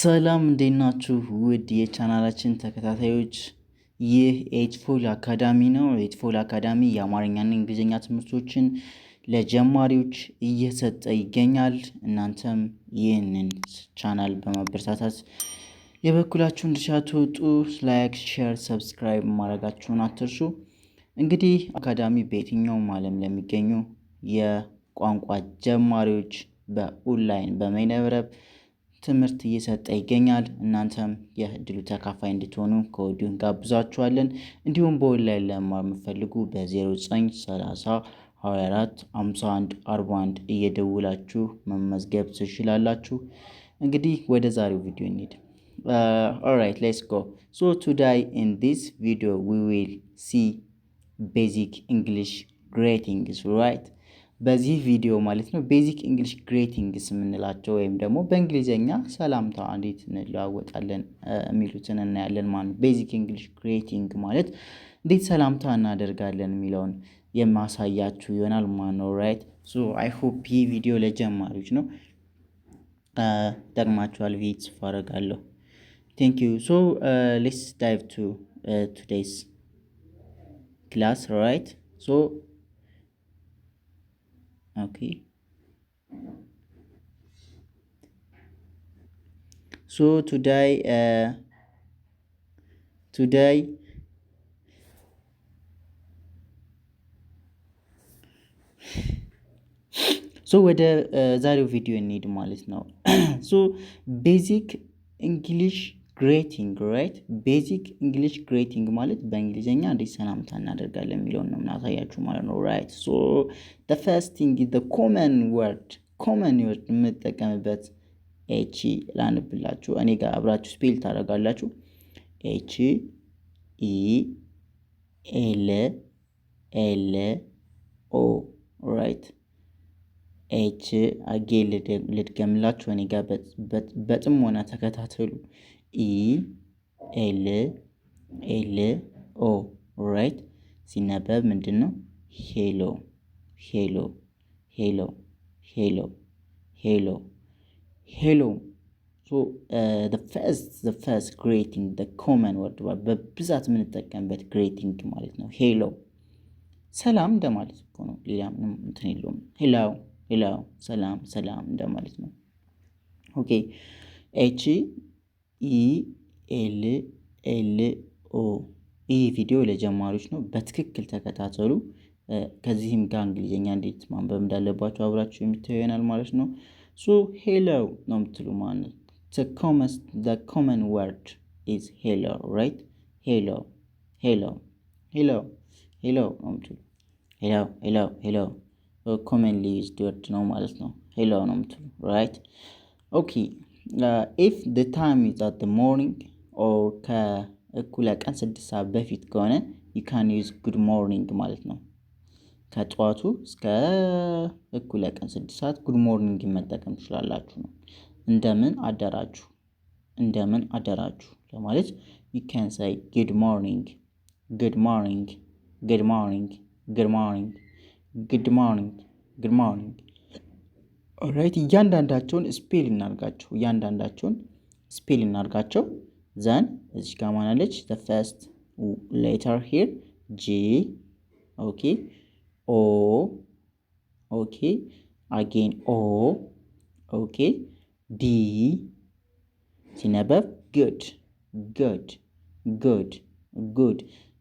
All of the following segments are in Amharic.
ሰላም እንዴት ናችሁ? ውድ የቻናላችን ተከታታዮች፣ ይህ ኤትፎል አካዳሚ ነው። ኤትፎል አካዳሚ የአማርኛና እንግሊዝኛ ትምህርቶችን ለጀማሪዎች እየሰጠ ይገኛል። እናንተም ይህንን ቻናል በማበረታታት የበኩላችሁን ድርሻ ትወጡ። ላይክ፣ ሼር፣ ሰብስክራይብ ማድረጋችሁን አትርሱ። እንግዲህ አካዳሚ በየትኛውም ዓለም ለሚገኙ የቋንቋ ጀማሪዎች በኦንላይን በይነመረብ ትምህርት እየሰጠ ይገኛል። እናንተም የእድሉ ተካፋይ እንድትሆኑ ከወዲሁ እንጋብዛችኋለን። እንዲሁም በኦንላይን ለመማር የምትፈልጉ በ0930 24 51 41 እየደውላችሁ መመዝገብ ትችላላችሁ። እንግዲህ ወደ ዛሬው ቪዲዮ እንሂድ። Alright, let's go. So today in this video we will see basic English greetings, right? በዚህ ቪዲዮ ማለት ነው ቤዚክ እንግሊሽ ግሬቲንግስ የምንላቸው ወይም ደግሞ በእንግሊዘኛ ሰላምታ እንዴት እንለዋወጣለን የሚሉትን እናያለን ማለት ነው። ቤዚክ እንግሊሽ ግሬቲንግ ማለት እንዴት ሰላምታ እናደርጋለን የሚለውን የማሳያችሁ ይሆናል ማለት ነው። ራይት ሶ አይ ሆፕ ይህ ቪዲዮ ለጀማሪዎች ነው ጠቅማችኋል ብዬ ተስፋ አደርጋለሁ። ቴንክ ዩ ሶ ሌትስ ዳይቭ ቱ ቱዴይስ ክላስ ራይት ሶ okay, so today ወደ ዛሬው ቪዲዮ እንሂድ ማለት ነው። ሶ ቤዚክ እንግሊሽ ግሬቲንግ ራይት ቤዚክ እንግሊሽ ግሬቲንግ ማለት በእንግሊዘኛ እንዴት ሰላምታ እናደርጋለን የሚለውን ነው የምናሳያችሁ ማለት ነው። ራይት ሶ the first thing is the common word የምጠቀምበት ኤች ላንብላችሁ እኔ ጋር አብራችሁ ስፔል ታደርጋላችሁ። ኤች ኢ ኤል ኤል ኦ ራይት ኤች አጌን ልድገምላችሁ እኔ ጋር በጥሞና ተከታተሉ። ኢ ኤል ኤል ኦ ራይት ሲነበብ ምንድን ነው? ሄሎ ሄሎ ሄሎ ሄሎ ሄሎ ሄሎ ሶ the first greeting the common word በብዛት የምንጠቀምበት greeting ማለት ነው። ሄሎ ሰላም እንደማለት እኮ ነው። ሌላ ምንም እንትን የለውም። ሄሎ ሄሎ ሰላም ሰላም እንደማለት ነው። ኦኬ ኤች ኢ ኤል ኤል ኦ ይህ ቪዲዮ ለጀማሪዎች ነው። በትክክል ተከታተሉ። ከዚህም ጋር እንግሊዝኛ እንዴት ማንበብ እንዳለባቸው አብራችሁ የምታዩ ይሆናል ማለት ነው። ሶ ሄሎ ነው የምትሉ ማለት the common word is hello, right? hello hello hello hello ነው የምትሉ hello hello hello commonly used word ነው ማለት ነው። hello ነው የምትሉ right? okay, if the time is at the morning or ከእኩለ ቀን 6 ሰዓት በፊት ከሆነ you can use good morning ማለት ነው። ከጠዋቱ እስከ እኩለ ቀን 6 ሰዓት ጉድ ሞርኒንግ መጠቀም ትችላላችሁ ነው። እንደምን አደራችሁ እንደምን አደራችሁ ለማለት you can say good morning good morning good morning good morning good morning good morning alright እያንዳንዳቸውን ስፔል እናርጋቸው then እዚህ ጋር ማናለች the first letter here G okay O okay again O okay D ሲነበብ good good good good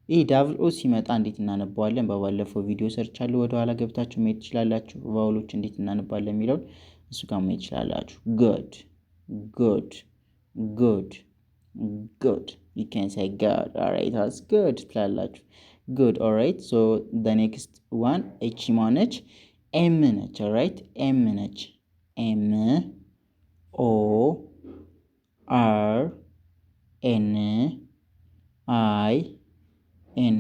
ይህ ዳብል ኦ ሲመጣ እንዴት እናነባዋለን በባለፈው ቪዲዮ ሰርቻለሁ። ወደ ኋላ ገብታችሁ ማየት ትችላላችሁ። ቫውሎች እንዴት እናነባለን የሚለውን እሱ ጋር ማየት ትችላላችሁ። good good good good you can say good alright that's good ትላላችሁ። good alright so the next one h ማነች m ነች alright m ነች m o r n i n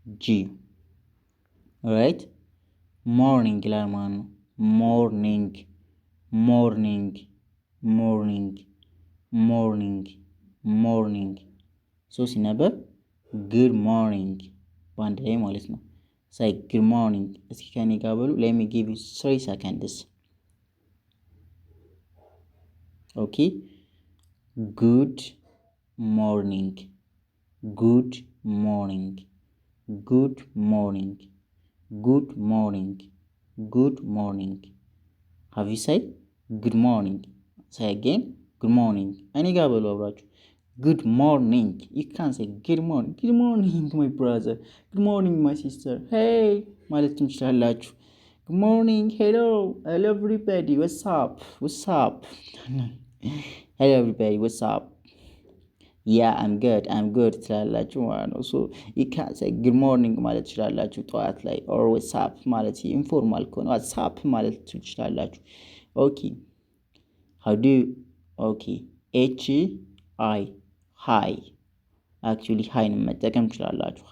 g alright morning ይላል ማለት ነው። morning morning morning morning morning so ሲነበብ good morning በአንድ ላይ ማለት ነው። say good morning እስኪ ከኔ ጋር በሉ let me give you 3 seconds okay good morning, good morning, good morning, good morning, good morning. Have you said good morning? Say again, good morning. እኔ ጋር በሉ አብራችሁ good morning. You can't say good morning. Good morning, my brother. Good morning, my sister. Hey ማለት ትችላላችሁ። Good morning, hello everybody. What's up? What's up? Hello everybody, what's up? Yeah, I'm good ትላላችሁ ማለት ነው። ሶ you can't say good morning ማለት ትችላላችሁ ጠዋት ላይ or what's up ማለት ኢንፎርማል ከሆነ what's up ማለት ትችላላችሁ። ኦኬ how do you okay hi hi actually hiን መጠቀም ትችላላችሁ።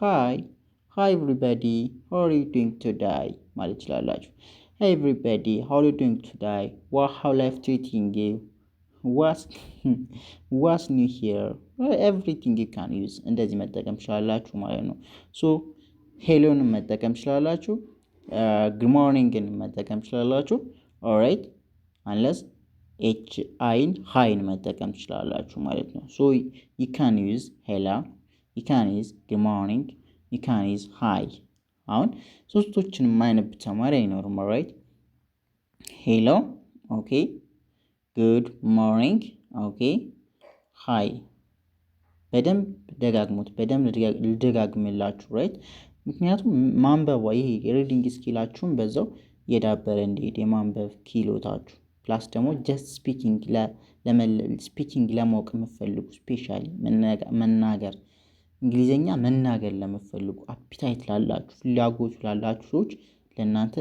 hi everybody, how are you doing today ማለት ትችላላችሁ። Hey everybody, how are you doing today? How life treating you? What's new here? Everything you can use እንደዚህ መጠቀም ትችላላችሁ ማለት ነው። ሶ ሄሎን መጠቀም ትችላላችሁ። good morning መጠቀም ትችላላችሁ። alright unless hiን መጠቀም ትችላላችሁ ማለት ነው። ሶ you can use hello, you can use good morning, you can use hi። አሁን ሶስቶችን የማይነብ ተማሪ አይኖርም። alright hello okay, good morning okay, hi። በደንብ ደጋግሙት። በደንብ ልደጋግምላችሁ ራይት። ምክንያቱም ማንበቧ ይሄ ሪዲንግ ስኪላችሁን በዛው የዳበረ እንዲሄድ የማንበብ ኪሎታችሁ ፕላስ ደግሞ ጀስት ስፒኪንግ ለማወቅ የምፈልጉ ስፔሻሊ መናገር እንግሊዘኛ መናገር ለምፈልጉ አፒታይት ላላችሁ ፍላጎቱ ላላችሁ ሰዎች ለእናንተ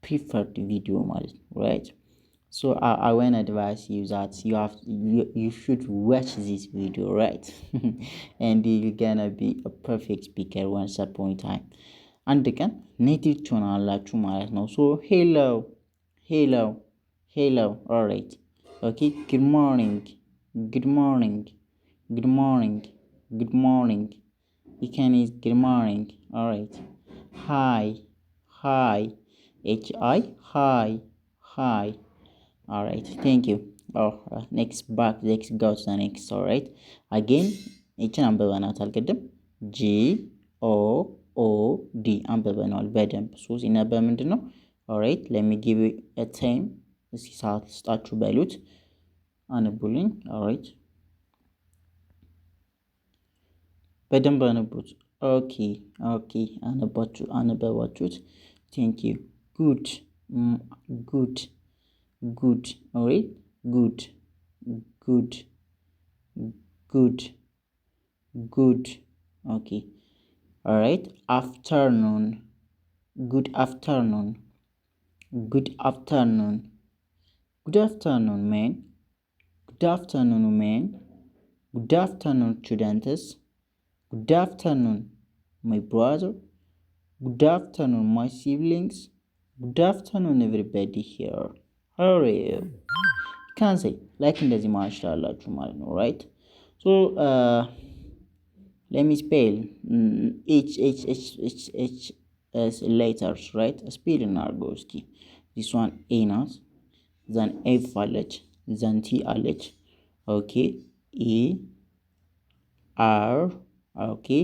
ፕሪፈርድ ቪዲዮ ማለት ነው ራይት። So I want to advise you that you should watch this video, right? And you're gonna be a perfect speaker once upon a time. አንድ ቀን ኔቲቭ ትሆናላችሁ ማለት ነው። So hello, alright. Okay, good morning, good morning, good morning, good morning. You can use good morning, alright. Hi, hi, hi. Alright, thank you. Let's go to the next. Alright, again ይችን አንብበናት አልቀድም GOOD አንብበናል በደንብ። ሶ ሲነበብ ምንድን ነው? alright let me give you a time። እስኪ ሰዓት ልስጣችሁ በሉት አንቡልኝ። alright በደንብ አንቡት። ኦኬ አነበባችሁት። thank you. good, alright, good, okay. Alright, afternoon, good afternoon, man, good afternoon, good afternoon students, good afternoon my brother, good afternoon my siblings, good afternoon everybody here. How are you? Can say like እንደዚህ ማለት ትችላላችሁ ማለት ነው right. So let me spell each letters right. spell እናድርገው እስኪ። this one A ናት፣ then F አለች፣ then T አለች። okay E R okay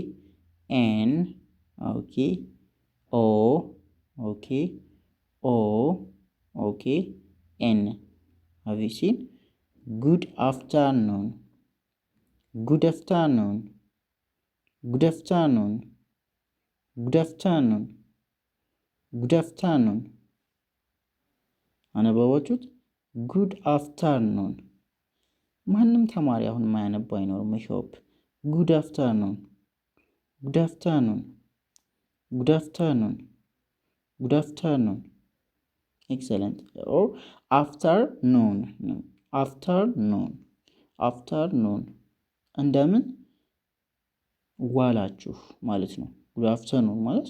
N okay O okay O okay N. Have you seen? Good afternoon, good afternoon, good afternoon, good afternoon, good afternoon። አነበባችሁት? good afternoon። ማንም ተማሪ አሁን የማያነባ አይኖርም። ሆፕ good afternoon, good afternoon, good afternoon, good afternoon. Excellent. Or afternoon, እንደምን ዋላችሁ ማለት ነው። ጉድ አፍተርኑን ማለት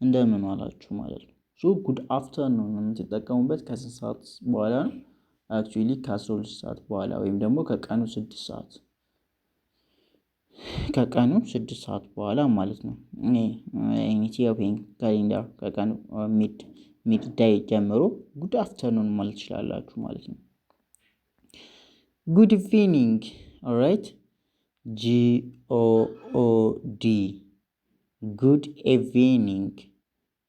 እንደምን ዋላችሁ ማለት ነው። ሶ ጉድ አፍተርኑን የምትጠቀሙበት ከስንት ሰዓት በኋላ ነው? አክቹዋሊ ከ12 ሰዓት በኋላ ወይም ደግሞ ከቀኑ 6 ሰዓት በኋላ ማለት ነው። ኢትዮጵያን ካሌንደር ከቀኑ ሚድ ዳይ ጀምሮ ጉድ አፍተርኑን ማለት ትችላላችሁ ማለት ነው። ጉድ ኢቭኒንግ ኦልራይት GOOD ጉድ ኢቭኒንግ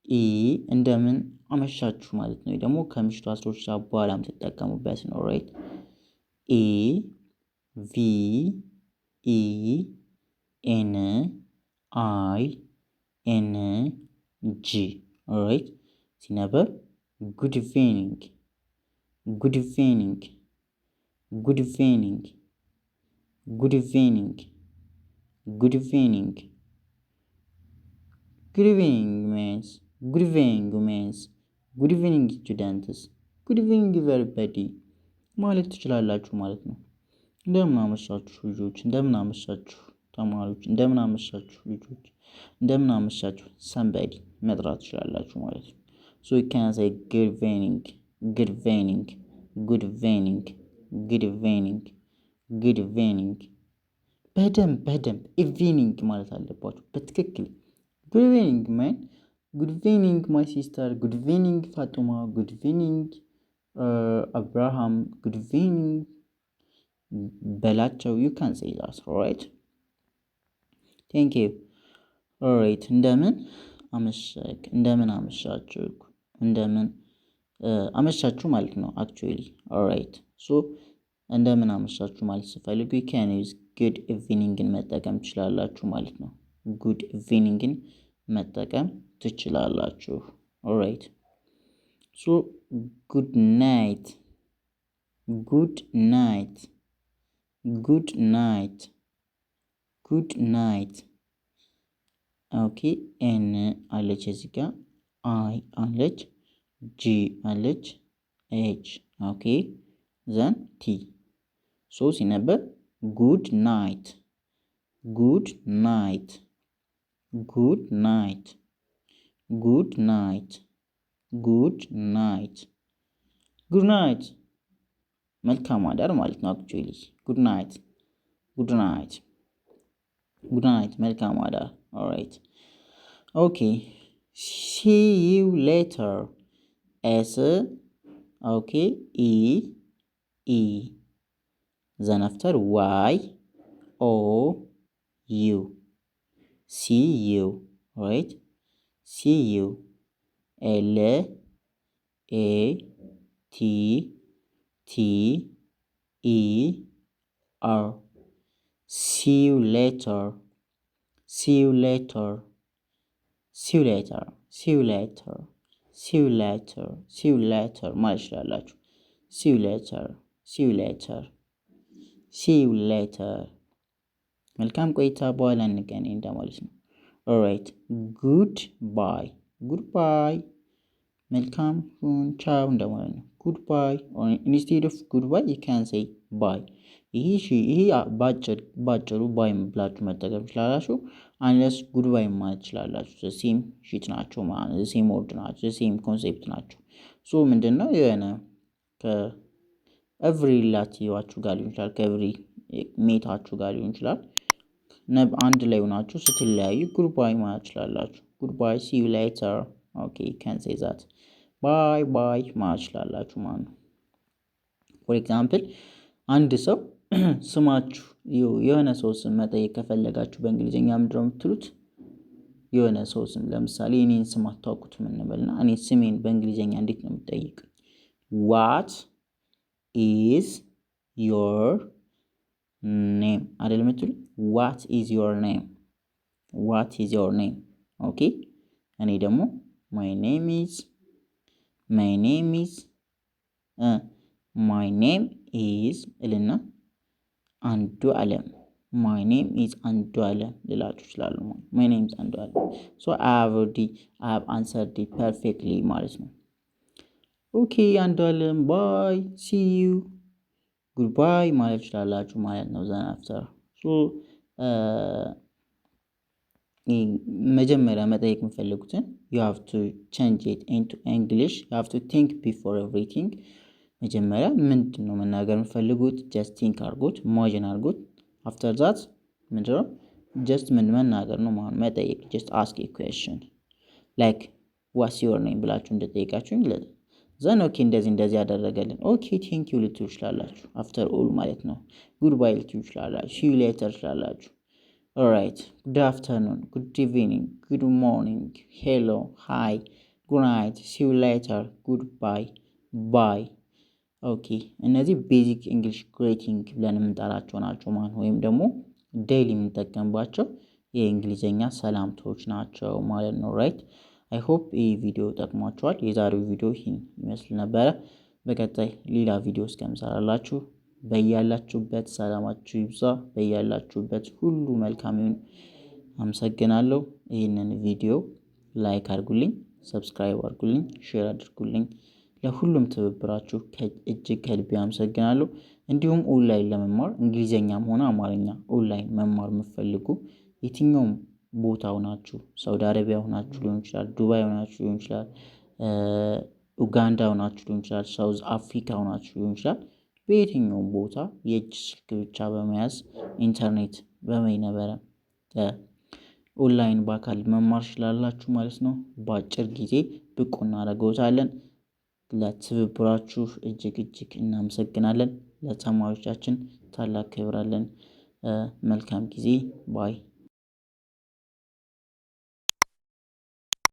ኢ እንደምን አመሻችሁ ማለት ነው። ደግሞ ከምሽቱ 12 ሰዓት በኋላ የምትጠቀሙበት ነው። ራይት ኢ ቪ ኢ ኤን አይ ኤን ጂ ኦልራይት ሲነበብ ጉድ ኢቭኒንግ ጉድ ኢቭኒንግ ጉድ ኢቭኒንግ ጉድ ኢቭኒንግ ጉድ ኢቭኒንግ ጉድ ኢቭኒንግ means good evening means good evening students good evening everybody ማለት ትችላላችሁ ማለት ነው። እንደምን አመሻችሁ ልጆች፣ እንደምን አመሻችሁ ተማሪዎች፣ እንደምን አመሻችሁ ልጆች፣ እንደምን አመሻችሁ somebody መጥራት ትችላላችሁ ማለት ነው። so you can say good evening good evening good evening good evening good evening በደንብ ኢቭኒንግ ማለት አለባችሁ በትክክል good evening man good evening my sister good evening Fatuma good evening Abraham good evening Belacho you can say that alright thank you alright እንደምን አመሸክ እንደምን አመሻችሁ እንደምን አመሻችሁ ማለት ነው actually alright so እንደምን አመሻችሁ ማለት ስፈልጉ you can use good evening መጠቀም ትችላላችሁ ማለት ነው good evening መጠቀም ትችላላችሁ alright so good night good night good night good night okay n አለች እዚህ ጋር I አለች G አለች H okay then T so ሲነበብ good night good night good night good night good night good night መልካም አዳር ማለት ነው actually good night good night good night መልካም አዳር alright okay see you later S okay E E then after Y O U see you right see you L A T T E R see you later see you later see you later see you later see you later see you later ማለት ትችላላችሁ see you later see you later see you later መልካም ቆይታ በኋላ እንገናኝ እንደማለት ነው alright goodbye goodbye መልካም ሁን ቻው እንደማለት ነው goodbye or instead of goodbye you can say bye ይሄ ባጭሩ ባይ ብላችሁ መጠቀም ትችላላችሁ unless goodbye ማለት ትችላላችሁ the same shit ናቸው ማለት the same word ናቸው the same concept ናቸው so ምንድነው የሆነ ከኤቭሪ ሪላቲቫችሁ ጋር ሊሆን ይችላል ከኤቭሪ ሜታችሁ ጋር ሊሆን ይችላል አንድ ላይ ሆናችሁ ስትለያዩ goodbye ማለት ትችላላችሁ goodbye see you later okay you can say that bye bye ማለት ትችላላችሁ ማለት ነው for example አንድ ሰው ስማችሁ የሆነ ሰው ስም መጠየቅ ከፈለጋችሁ በእንግሊዘኛ ምንድነው የምትሉት የሆነ ሰው ስም ለምሳሌ እኔን ስም አታውቁትም እንበልና እኔ ስሜን በእንግሊዘኛ እንዴት ነው የምጠይቅ what is your name አይደል የምትሉ what is your name what is your name okay እኔ ደግሞ my name is እልና አንዱ አለም my name is አንዱ አለም ልላችሁ እችላለሁ my name is አንዱ አለም so I have answered it perfectly ማለት ነው okay አንዱ አለም bye see you goodbye ማለት ትችላላችሁ ማለት ነው then after so መጀመሪያ መጠየቅ የምፈልጉትን you have to change it into English you have to think before everything መጀመሪያ ምንድነው መናገር የምፈልጉት just think አድርጉት imagine አድርጉት after that ምንድነው just መናገር ነው ማለት መጠየቅ just ask a question like what's your name ብላችሁ እንደጠየቃችሁኝ ዘን ኦኬ እንደዚህ ያደረገልን ኦኬ ቴንክ ዩ ልትሉ ትችላላችሁ። አፍተር ኦል ማለት ነው። ጉድ ባይ ልትሉ ትችላላችሁ። ሲ ዩ ሌተር ትችላላችሁ። ኦልራይት ጉድ አፍተርኑን፣ ጉድ ኢቭኒንግ፣ ጉድ ሞርኒንግ፣ ሄሎ፣ ሃይ፣ ጉድ ናይት፣ ሲ ዩ ሌተር፣ ጉድ ባይ፣ ባይ። ኦኬ እነዚህ ቤዚክ እንግሊሽ ግሬቲንግ ብለን የምንጠራቸው ናቸው ማለት ወይም ደግሞ ዴይሊ የምንጠቀምባቸው የእንግሊዘኛ ሰላምታዎች ናቸው ማለት ነው። ራይት አይ ሆፕ ይህ ቪዲዮ ጠቅሟቸዋል። የዛሬው ቪዲዮ ይህን ይመስል ነበረ። በቀጣይ ሌላ ቪዲዮ እስከምሰራላችሁ በያላችሁበት ሰላማችሁ ይብዛ። በያላችሁበት ሁሉ መልካም ይሁን። አመሰግናለሁ። ይህንን ቪዲዮ ላይክ አድርጉልኝ፣ ሰብስክራይብ አድርጉልኝ፣ ሼር አድርጉልኝ። ለሁሉም ትብብራችሁ እጅግ ከልቤ አመሰግናለሁ። እንዲሁም ኦንላይን ለመማር እንግሊዘኛም ሆነ አማርኛ ኦንላይን መማር የምትፈልጉ የትኛውም ቦታ ሆናችሁ ሳውዲ አረቢያ ሆናችሁ ሊሆን ይችላል፣ ዱባይ ሆናችሁ ሊሆን ይችላል፣ ኡጋንዳ ሆናችሁ ሊሆን ይችላል፣ ሳውዝ አፍሪካ ሆናችሁ ሊሆን ይችላል። በየትኛውም ቦታ የእጅ ስልክ ብቻ በመያዝ ኢንተርኔት በመይነበረ ኦንላይን በአካል መማር ትችላላችሁ ማለት ነው። በአጭር ጊዜ ብቁ እናደርገዋለን። ለትብብራችሁ እጅግ እናመሰግናለን። ለተማሪዎቻችን ታላቅ ክብር አለን። መልካም ጊዜ ባይ